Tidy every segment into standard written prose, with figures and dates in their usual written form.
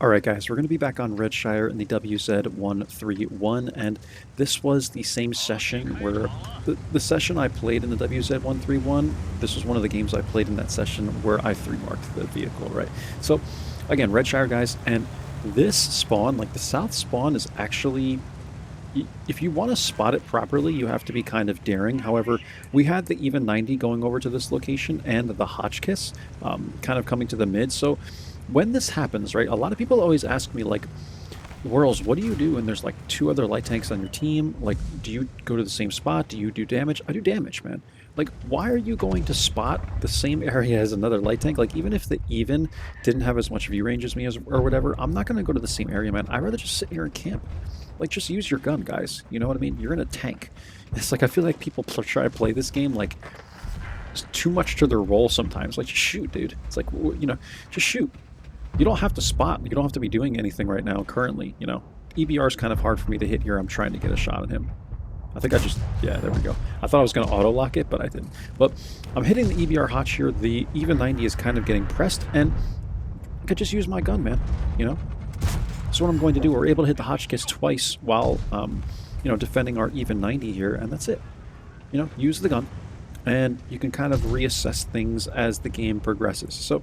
Alright guys, we're going to be back on REDSHIRE in the WZ131, and this was the same session where, the session I played in the WZ131, this was one of the games I played in that session where I 3-marked the vehicle, right? So, again, REDSHIRE guys, and this spawn, like the south spawn is actually, if you want to spot it properly, you have to be kind of daring. However, we had the even 90 going over to this location and the Hotchkiss kind of coming to the mid, so when this happens, right, a lot of people always ask me, like, Whirls, what do you do when there's, like, 2 other light tanks on your team? Like, do you go to the same spot? Do you do damage? I do damage, man. Like, why are you going to spot the same area as another light tank? Like, even if the even didn't have as much view range as me or whatever, I'm not going to go to the same area, man. I'd rather just sit here and camp. Like, just use your gun, guys. You know what I mean? You're in a tank. It's like, I feel like people try to play this game, like, it's too much to their role sometimes. Like, just shoot, dude. It's like, you know, just shoot. You don't have to spot. You don't have to be doing anything right now, currently, you know. EBR is kind of hard for me to hit here. I'm trying to get a shot at him. I think I just, yeah, there we go. I thought I was going to auto-lock it, but I didn't. But I'm hitting the EBR hotch here. The even 90 is kind of getting pressed, and I could just use my gun, man, you know. So what I'm going to do, we're able to hit the Hotchkiss twice while, you know, defending our even 90 here, and that's it. You know, use the gun, and you can kind of reassess things as the game progresses. So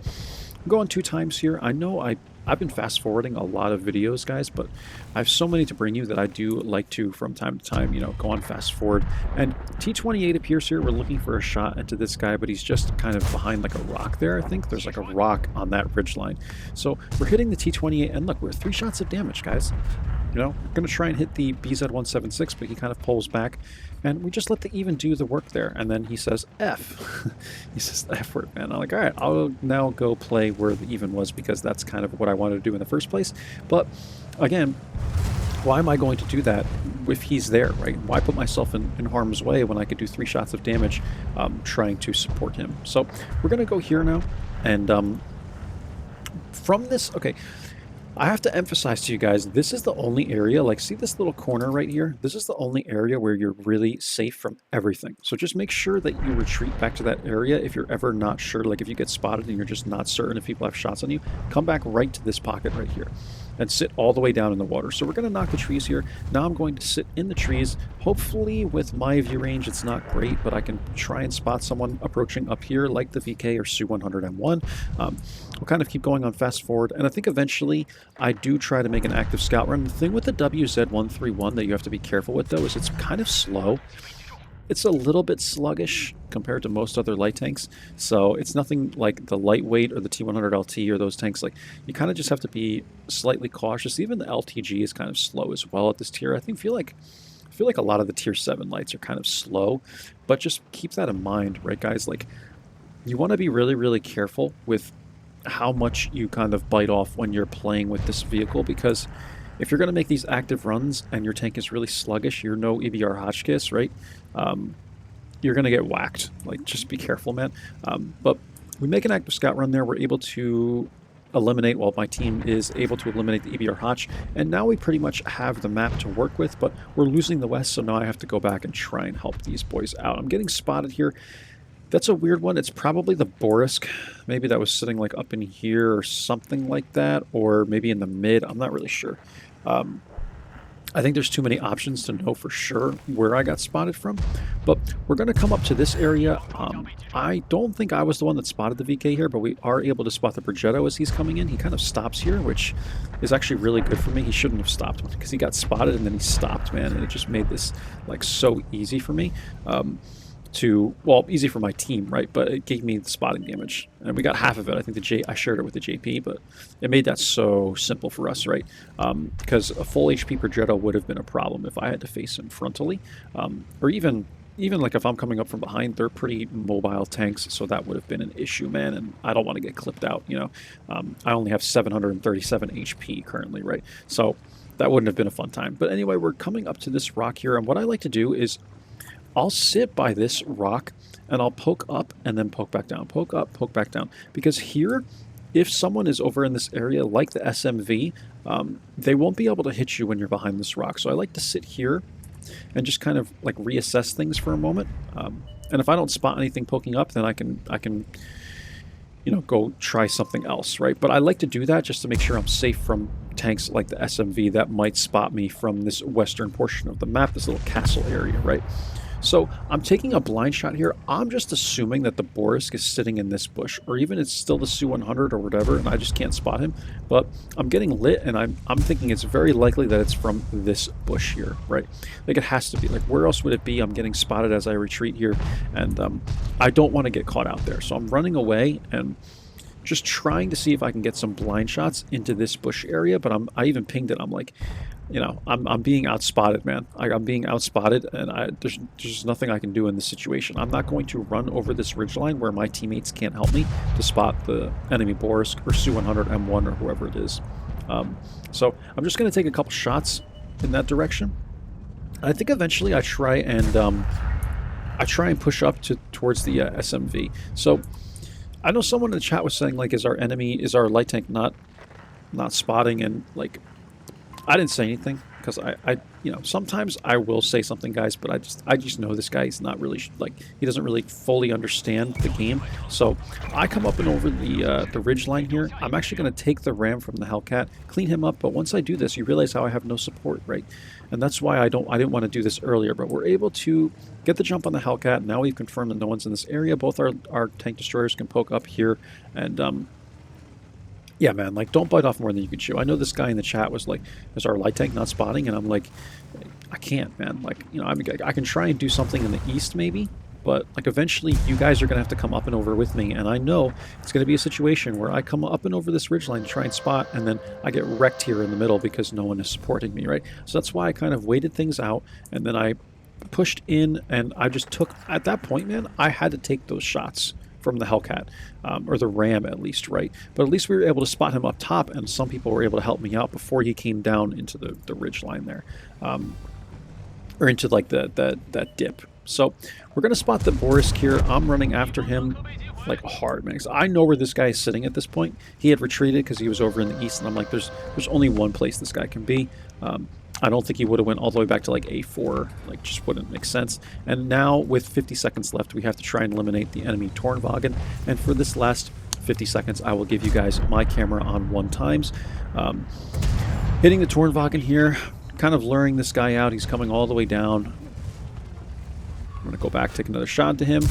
I'm going 2 times here. I know I've been fast forwarding a lot of videos, guys, but I have so many to bring you that I do like to, from time to time, you know, go on fast forward. And T28 appears here. We're looking for a shot into this guy, but he's just kind of behind like a rock there, I think. There's like a rock on that ridge line. So we're hitting the T28, and look, we're 3 shots of damage, guys. You know, we're going to try and hit the BZ176, but he kind of pulls back, and we just let the even do the work there. And then he says F. He says the F word, man. I'm like, all right, I'll now go play where the even was, because that's kind of what I wanted to do in the first place. But again, why am I going to do that if he's there, right? Why put myself in harm's way when I could do 3 shots of damage trying to support him? So we're going to go here now, and from this, okay, I have to emphasize to you guys, this is the only area, like, see this little corner right here? This is the only area where you're really safe from everything. So just make sure that you retreat back to that area if you're ever not sure. Like, if you get spotted and you're just not certain if people have shots on you, come back right to this pocket right here and sit all the way down in the water. So we're going to knock the trees here. Now I'm going to sit in the trees. Hopefully with my view range, it's not great, but I can try and spot someone approaching up here like the VK or Su-100M1. We'll kind of keep going on fast forward, and I think eventually I do try to make an active scout run. The thing with the WZ131 that you have to be careful with, though, is it's kind of slow. It's a little bit sluggish compared to most other light tanks, so it's nothing like the lightweight or the T100LT or those tanks. Like, you kind of just have to be slightly cautious. Even the LTG is kind of slow as well at this tier. I feel like a lot of the tier 7 lights are kind of slow, but just keep that in mind, right, guys? Like, you want to be really, really careful with how much you kind of bite off when you're playing with this vehicle, because if you're going to make these active runs and your tank is really sluggish, you're no EBR Hotchkiss, right? You're going to get whacked. Like, just be careful, man. But we make an active scout run there. We're able to eliminate, well, my team is able to eliminate the EBR Hotch, and now we pretty much have the map to work with, but we're losing the west, so now I have to go back and try and help these boys out. I'm getting spotted here. That's a weird one. It's probably the Borisk. Maybe that was sitting like up in here or something like that, or maybe in the mid. I'm not really sure. I think there's too many options to know for sure where I got spotted from, but we're going to come up to this area. I don't think I was the one that spotted the VK here, but we are able to spot the Progetto as he's coming in. He kind of stops here, which is actually really good for me. He shouldn't have stopped because he got spotted and then he stopped, man, and it just made this like so easy for me. Well, easy for my team, right? But it gave me the spotting damage, and we got half of it. I think I shared it with the JP, but it made that so simple for us, right? Because a full HP Progetto would have been a problem if I had to face him frontally, or even like if I'm coming up from behind. They're pretty mobile tanks, so that would have been an issue, man. And I don't want to get clipped out, you know. I only have 737 HP currently, right? So that wouldn't have been a fun time. But anyway, we're coming up to this rock here, and what I like to do is I'll sit by this rock and I'll poke up and then poke back down, poke up, poke back down. Because here, if someone is over in this area, like the SMV, they won't be able to hit you when you're behind this rock. So I like to sit here and just kind of like reassess things for a moment. And if I don't spot anything poking up, then I can you know, go try something else, right? But I like to do that just to make sure I'm safe from tanks like the SMV that might spot me from this western portion of the map, this little castle area, right? So I'm taking a blind shot here. I'm just assuming that the Borisk is sitting in this bush, or even it's still the Su-100 or whatever, and I just can't spot him. But I'm getting lit, and I'm thinking it's very likely that it's from this bush here, right? Like, it has to be. Like, where else would it be? I'm getting spotted as I retreat here, and I don't want to get caught out there. So I'm running away and just trying to see if I can get some blind shots into this bush area. But I even pinged it. I'm like, you know, I'm being outspotted, man. I'm being outspotted, and there's nothing I can do in this situation. I'm not going to run over this ridgeline where my teammates can't help me to spot the enemy Borisk or Su-100 M1 or whoever it is. So I'm just going to take a couple shots in that direction. I think eventually I try and push up towards the SMV. So I know someone in the chat was saying, like, is our light tank not spotting, and like, I didn't say anything because you know, sometimes I will say something, guys, but I just know this guy is not really, like, he doesn't really fully understand the game. So I come up and over the ridge line here. I'm actually going to take the ram from the Hellcat, clean him up, but once I do this, you realize how I have no support, right? And that's why I didn't want to do this earlier, but we're able to get the jump on the Hellcat. Now we've confirmed that no one's in this area. Both our tank destroyers can poke up here, and yeah, man, like, don't bite off more than you can chew. I know this guy in the chat was like, is our light tank not spotting? And I'm like, I can't, man. Like, you know, I can try and do something in the east maybe, but like, eventually you guys are going to have to come up and over with me. And I know it's going to be a situation where I come up and over this ridgeline to try and spot, and then I get wrecked here in the middle because no one is supporting me, right? So that's why I kind of waited things out, and then I pushed in, and I just took, at that point, man, I had to take those shots from the Hellcat, or the Ram at least, right? But at least we were able to spot him up top, and some people were able to help me out before he came down into the ridge line there, or into like that dip. So we're gonna spot the Borisk here. I'm running after him like hard, man, because I know where this guy is sitting at this point. He had retreated because he was over in the east, and I'm like, there's only one place this guy can be. I don't think he would have went all the way back to like A4, like, just wouldn't make sense. And now with 50 seconds left, we have to try and eliminate the enemy Tornwagen. And for this last 50 seconds, I will give you guys my camera on 1 times. Hitting the Tornwagen here, kind of luring this guy out. He's coming all the way down. I'm going to go back, take another shot to him.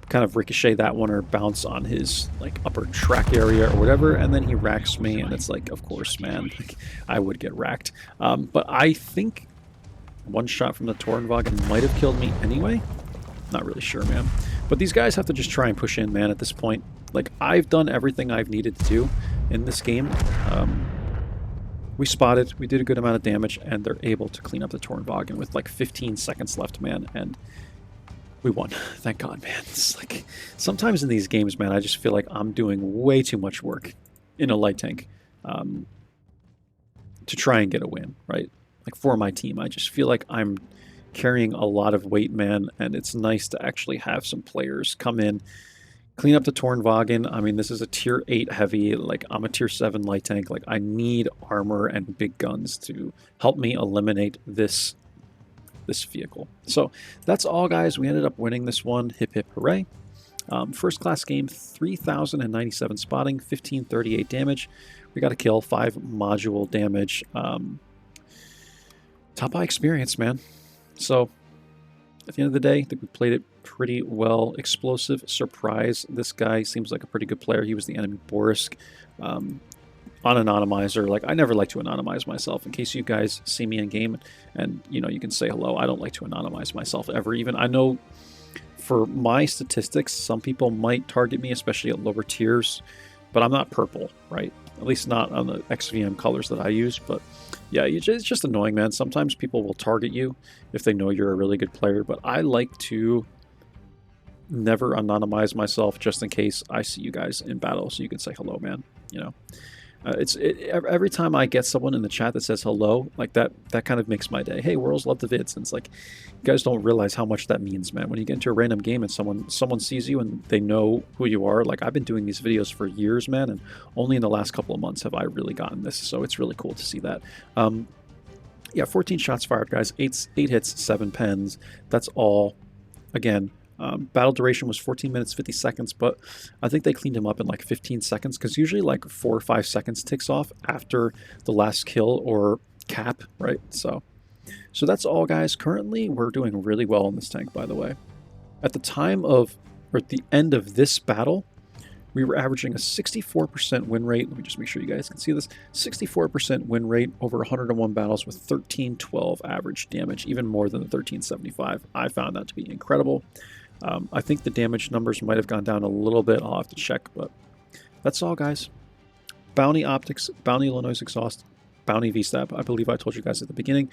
Kind of ricochet that one or bounce on his like upper track area or whatever, and then he racks me, and it's like, of course, man, like, I would get racked. But I think one shot from the Tornwagen might have killed me anyway. Not really sure, man. But these guys have to just try and push in, man, at this point. Like, I've done everything I've needed to do in this game. We spotted, we did a good amount of damage, and they're able to clean up the Tornwagen with like 15 seconds left, man, and we won. Thank God, man. It's like, sometimes in these games, man, I just feel like I'm doing way too much work in a light tank to try and get a win, right? Like, for my team, I just feel like I'm carrying a lot of weight, man, and it's nice to actually have some players come in, clean up the Tornwagen. I mean, this is a tier 8 heavy, like, I'm a tier 7 light tank. Like, I need armor and big guns to help me eliminate this vehicle. So that's all, guys. We ended up winning this one. Hip hip hooray. First class game, 3,097 spotting, 1538 damage. We got a kill, 5 module damage. Top eye experience, man. So at the end of the day, I think we played it pretty well. Explosive surprise. This guy seems like a pretty good player. He was the enemy Borisk. On anonymizer, like, I never like to anonymize myself, in case you guys see me in game and you know, you can say hello. I don't like to anonymize myself ever. Even I know for my statistics, some people might target me, especially at lower tiers, but I'm not purple, right? At least not on the XVM colors that I use. But yeah, it's just annoying, man. Sometimes people will target you if they know you're a really good player, but I like to never anonymize myself just in case I see you guys in battle, so you can say hello, man, you know. Every time I get someone in the chat that says hello, like, that kind of makes my day. Hey, Whirls, love the vids. And it's like, you guys don't realize how much that means, man. When you get into a random game and someone sees you and they know who you are, like, I've been doing these videos for years, man, and only in the last couple of months have I really gotten this. So it's really cool to see that. Yeah, 14 shots fired, guys. 8 hits, 7 pens. That's all. Again, Battle duration was 14 minutes 50 seconds, but I think they cleaned him up in like 15 seconds because usually like 4 or 5 seconds ticks off after the last kill or cap, right? So that's all, guys. Currently, we're doing really well in this tank, by the way. At the time of, or at the end of this battle, we were averaging a 64% win rate. Let me just make sure you guys can see this. 64% win rate over 101 battles with 1312 average damage, even more than the 1375. I found that to be incredible. I think the damage numbers might have gone down a little bit. I'll have to check, but that's all, guys. Bounty Optics, Bounty Low-Noise Exhaust, Bounty V-Stab. I believe I told you guys at the beginning.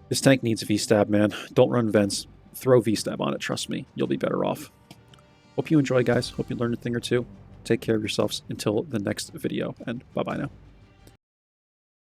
This tank needs V-Stab, man. Don't run vents. Throw V-Stab on it, trust me. You'll be better off. Hope you enjoy, guys. Hope you learned a thing or two. Take care of yourselves until the next video, and bye-bye now.